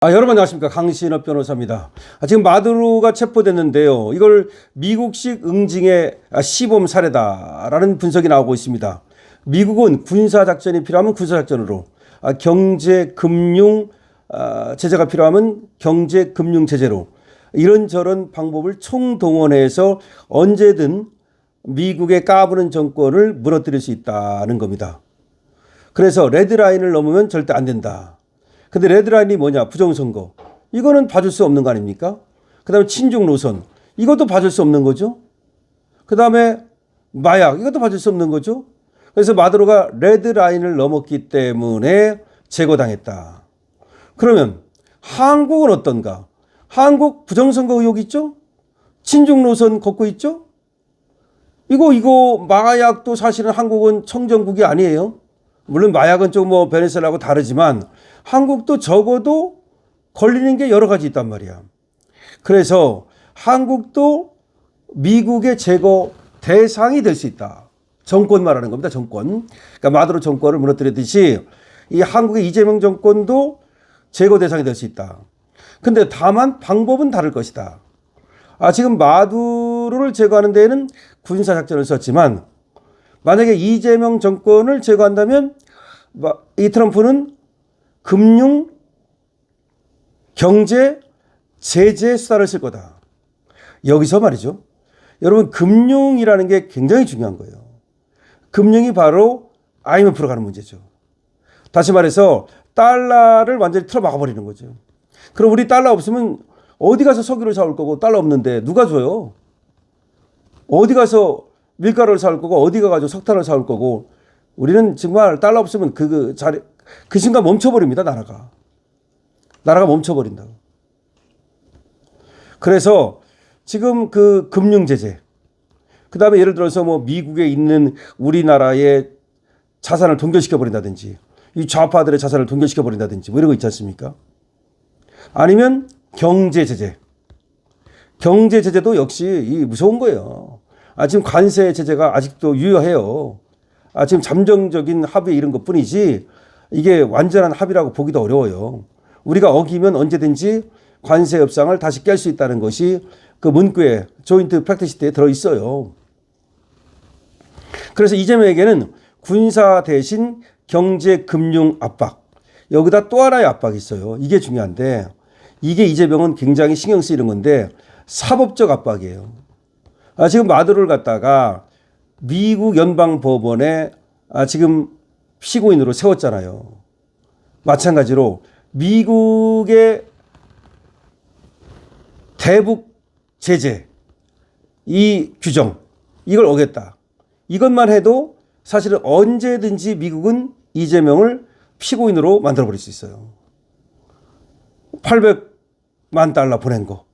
여러분 안녕하십니까. 강신업 변호사입니다. 지금 마두로가 체포됐는데요. 이걸 미국식 응징의 시범 사례다라는 분석이 나오고 있습니다. 미국은 군사작전이 필요하면 군사작전으로, 경제, 금융 제재가 필요하면 경제, 금융 제재로 이런저런 방법을 총동원해서 언제든 미국의 까부는 정권을 무너뜨릴 수 있다는 겁니다. 그래서 레드라인을 넘으면 절대 안 된다. 근데 레드라인이 뭐냐? 부정선거. 이거는 봐줄 수 없는 거 아닙니까? 그 다음에 친중 노선. 이것도 봐줄 수 없는 거죠. 그 다음에 마약. 이것도 봐줄 수 없는 거죠. 그래서 마두로가 레드라인을 넘었기 때문에 제거당했다. 그러면 한국은 어떤가? 한국 부정선거 의혹 있죠? 친중 노선 걷고 있죠? 이거 마약도 사실은 한국은 청정국이 아니에요. 물론 마약은 좀 베네수엘하고 다르지만 한국도 적어도 걸리는 게 여러 가지 있단 말이야. 그래서 한국도 미국의 제거 대상이 될 수 있다. 정권 말하는 겁니다. 정권. 그러니까 마두로 정권을 무너뜨리듯이 이 한국의 이재명 정권도 제거 대상이 될 수 있다. 근데 다만 방법은 다를 것이다. 지금 마두로를 제거하는 데에는 군사작전을 썼지만 만약에 이재명 정권을 제거한다면 이 트럼프는 금융, 경제, 제재 수단을 쓸 거다. 여기서 말이죠. 여러분, 금융이라는 게 굉장히 중요한 거예요. 금융이 바로 IMF로 가는 문제죠. 다시 말해서 달러를 완전히 틀어 막아버리는 거죠. 그럼 우리 달러 없으면 어디 가서 석유를 사올 거고, 달러 없는데 누가 줘요? 어디 가서 밀가루를 사올 거고, 어디 가가지고 석탄을 사올 거고, 우리는 정말 달러 없으면 그 순간 멈춰버립니다. 나라가 멈춰버린다고. 그래서 지금 그 금융제재, 그 다음에 예를 들어서 미국에 있는 우리나라의 자산을 동결시켜버린다든지, 이 좌파들의 자산을 동결시켜버린다든지, 이런 거 있지 않습니까? 아니면 경제제재. 경제제재도 역시 무서운 거예요. 지금 관세 제재가 아직도 유효해요. 지금 잠정적인 합의 이런 것 뿐이지 이게 완전한 합의라고 보기도 어려워요. 우리가 어기면 언제든지 관세 협상을 다시 깰 수 있다는 것이 그 문구에 조인트 프랙티시트에 들어있어요. 그래서 이재명에게는 군사 대신 경제 금융 압박, 여기다 또 하나의 압박이 있어요. 이게 중요한데 이게 이재명은 굉장히 신경 쓰이는 건데 사법적 압박이에요. 지금 마두로를 갖다가 미국 연방법원에 지금 피고인으로 세웠잖아요. 마찬가지로 미국의 대북 제재 이 규정 이걸 어겼다. 이것만 해도 사실은 언제든지 미국은 이재명을 피고인으로 만들어버릴 수 있어요. 800만 달러 보낸 거.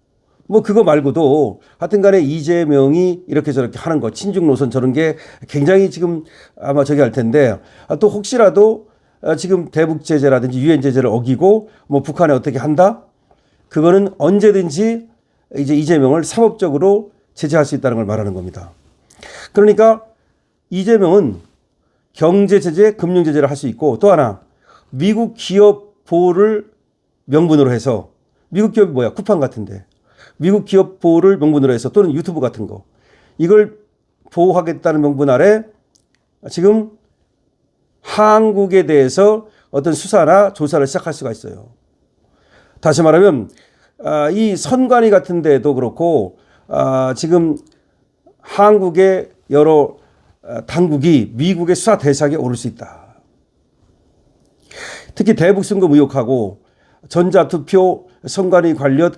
그거 말고도 하여튼 간에 이재명이 이렇게 저렇게 하는 거, 친중 노선 저런 게 굉장히 지금 아마 저기 할 텐데, 또 혹시라도 지금 대북 제재라든지 유엔 제재를 어기고 북한에 어떻게 한다? 그거는 언제든지 이제 이재명을 사법적으로 제재할 수 있다는 걸 말하는 겁니다. 그러니까 이재명은 경제 제재, 금융 제재를 할 수 있고, 또 하나 미국 기업 보호를 명분으로 해서, 미국 기업이 뭐야? 쿠팡 같은데. 미국 기업 보호를 명분으로 해서 또는 유튜브 같은 거 이걸 보호하겠다는 명분 아래 지금 한국에 대해서 어떤 수사나 조사를 시작할 수가 있어요. 다시 말하면 이 선관위 같은 데도 그렇고 지금 한국의 여러 당국이 미국의 수사 대상에 오를 수 있다. 특히 대북송금 의혹하고 전자투표 선관위 관련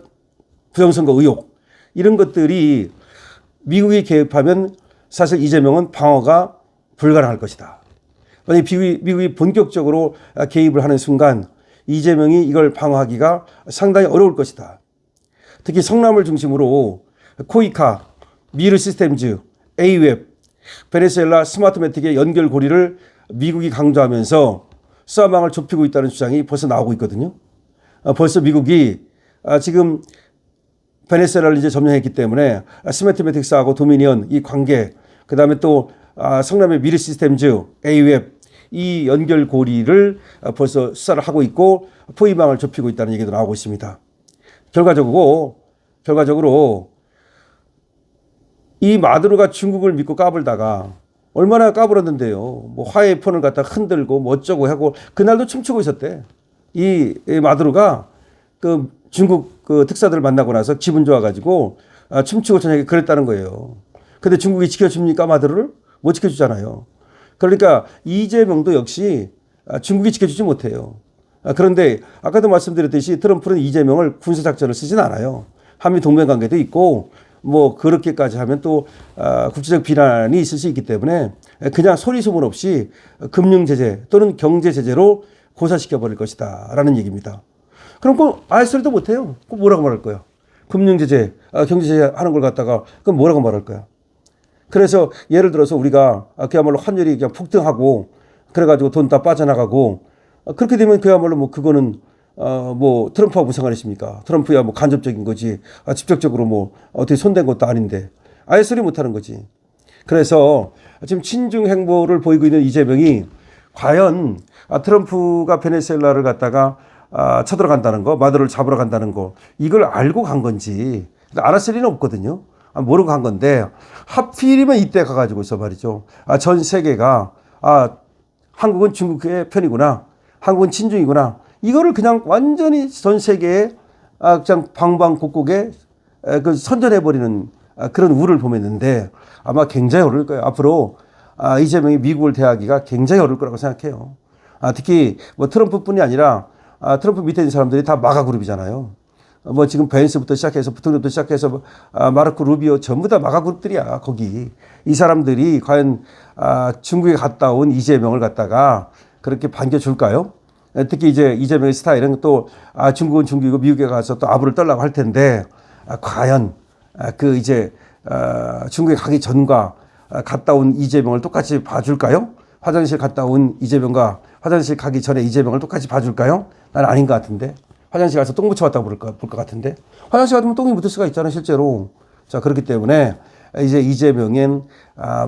부정선거 의혹 이런 것들이 미국이 개입하면 사실 이재명은 방어가 불가능할 것이다. 만약 미국이 본격적으로 개입을 하는 순간 이재명이 이걸 방어하기가 상당히 어려울 것이다. 특히 성남을 중심으로 코이카, 미르 시스템즈, A웹, 베네수엘라 스마트매틱의 연결 고리를 미국이 강조하면서 수사망을 좁히고 있다는 주장이 벌써 나오고 있거든요. 벌써 미국이 지금 베네수엘라를 이제 점령했기 때문에 스마트매틱스하고 도미니언 이 관계, 그 다음에 또 성남의 미르 시스템즈, A웹 이 연결고리를 벌써 수사를 하고 있고 포위망을 좁히고 있다는 얘기도 나오고 있습니다. 결과적으로 이 마두로가 중국을 믿고 까불다가 얼마나 까불었는데요. 뭐 화해 폰을 갖다 흔들고 뭐 어쩌고 하고 그날도 춤추고 있었대. 이 마두로가 그 중국 그 특사들 만나고 나서 기분 좋아가지고 춤추고 저녁에 그랬다는 거예요. 근데 중국이 지켜줍니까 마두로를? 못 지켜주잖아요. 그러니까 이재명도 역시 중국이 지켜주지 못해요. 그런데 아까도 말씀드렸듯이 트럼프는 이재명을 군사작전을 쓰진 않아요. 한미 동맹관계도 있고 뭐 그렇게까지 하면 또 국제적 비난이 있을 수 있기 때문에 그냥 소리 소문 없이 금융제재 또는 경제제재로 고사시켜버릴 것이다 라는 얘기입니다. 그럼 그 알 소리도 못해요. 그럼 뭐라고 말할 거야? 금융제재, 경제제재 하는 걸 갖다가 그럼 뭐라고 말할 거야? 그래서 예를 들어서 우리가 그야말로 환율이 그냥 폭등하고 그래가지고 돈 다 빠져나가고 그렇게 되면 그야말로 뭐 그거는 뭐 트럼프와 무슨 상관이 있습니까? 트럼프야 뭐 간접적인 거지. 직접적으로 뭐 어떻게 손댄 것도 아닌데 아예 소리 못하는 거지. 그래서 지금 친중 행보를 보이고 있는 이재명이 과연 트럼프가 베네수엘라를 갖다가 쳐들어간다는 거, 마두로를 잡으러 간다는 거 이걸 알고 간 건지 알았을 리는 없거든요. 모르고 간 건데 하필이면 이때 가가지고서 말이죠. 전 세계가 한국은 중국의 편이구나. 한국은 친중이구나. 이거를 그냥 완전히 전 세계에 그냥 방방곡곡에 그 선전해버리는 그런 우를 보냈는데 아마 굉장히 어려울 거예요. 앞으로 이재명이 미국을 대하기가 굉장히 어려울 거라고 생각해요. 특히 뭐 트럼프뿐이 아니라 트럼프 밑에 있는 사람들이 다 마가 그룹이잖아요. 뭐 지금 벤스부터 시작해서 부통령부터 시작해서 마르코 루비오 전부 다 마가 그룹들이야. 거기 이 사람들이 과연 중국에 갔다 온 이재명을 갖다가 그렇게 반겨줄까요? 특히 이제 이재명의 스타일은 또 중국은 중국이고 미국에 가서 또 아부를 떨라고 할 텐데 과연 그 이제 중국에 가기 전과 갔다 온 이재명을 똑같이 봐줄까요? 화장실 갔다 온 이재명과 화장실 가기 전에 이재명을 똑같이 봐줄까요? 난 아닌 것 같은데. 화장실 가서 똥 묻혀왔다고 볼 것 같은데. 화장실 가면 똥이 묻을 수가 있잖아요, 실제로. 자, 그렇기 때문에 이제 이재명엔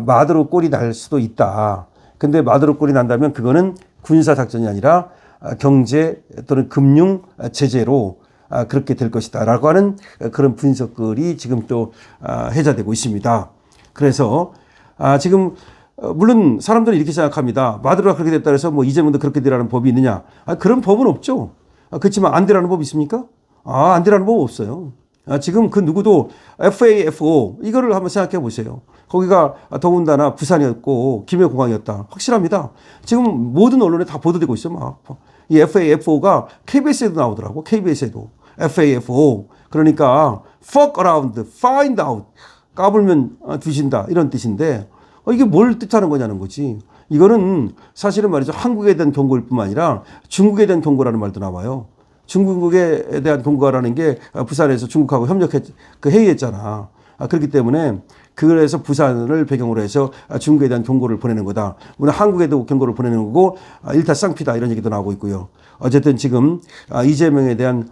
마두로 꼴이 날 수도 있다. 근데 마두로 꼴이 난다면 그거는 군사작전이 아니라 경제 또는 금융 제재로 그렇게 될 것이다 라고 하는 그런 분석들이 지금 또 해자되고 있습니다. 그래서 지금 물론 사람들은 이렇게 생각합니다. 마두로가 그렇게 됐다 해서 뭐 이재명도 그렇게 되라는 법이 있느냐. 그런 법은 없죠. 그렇지만 안 되라는 법이 있습니까? 안 되라는 법 없어요. 지금 그 누구도 FAFO 이거를 한번 생각해 보세요. 거기가 더군다나 부산이었고 김해공항이었다. 확실합니다. 지금 모든 언론에 다 보도되고 있어요. 막. 이 FAFO가 KBS에도 나오더라고. KBS에도. FAFO. 그러니까 fuck around, find out. 까불면 뒤진다. 이런 뜻인데 이게 뭘 뜻하는 거냐는 거지. 이거는 사실은 말이죠. 한국에 대한 경고일 뿐만 아니라 중국에 대한 경고라는 말도 나와요. 중국에 대한 경고라는 게 부산에서 중국하고 회의했잖아. 그렇기 때문에 그래서 부산을 배경으로 해서 중국에 대한 경고를 보내는 거다. 물론 한국에도 경고를 보내는 거고 일타쌍피다 이런 얘기도 나오고 있고요. 어쨌든 지금 이재명에 대한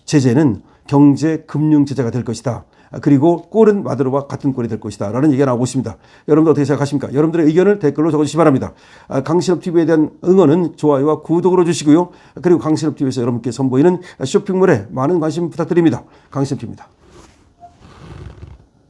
제재는 경제 금융 제재가 될 것이다. 그리고 꼴은 마두로와 같은 꼴이 될 것이다 라는 얘기가 나오고 있습니다. 여러분들 어떻게 생각하십니까? 여러분들의 의견을 댓글로 적어주시기 바랍니다. 강신업TV에 대한 응원은 좋아요와 구독으로 주시고요. 그리고 강신업TV에서 여러분께 선보이는 쇼핑몰에 많은 관심 부탁드립니다. 강신업TV입니다.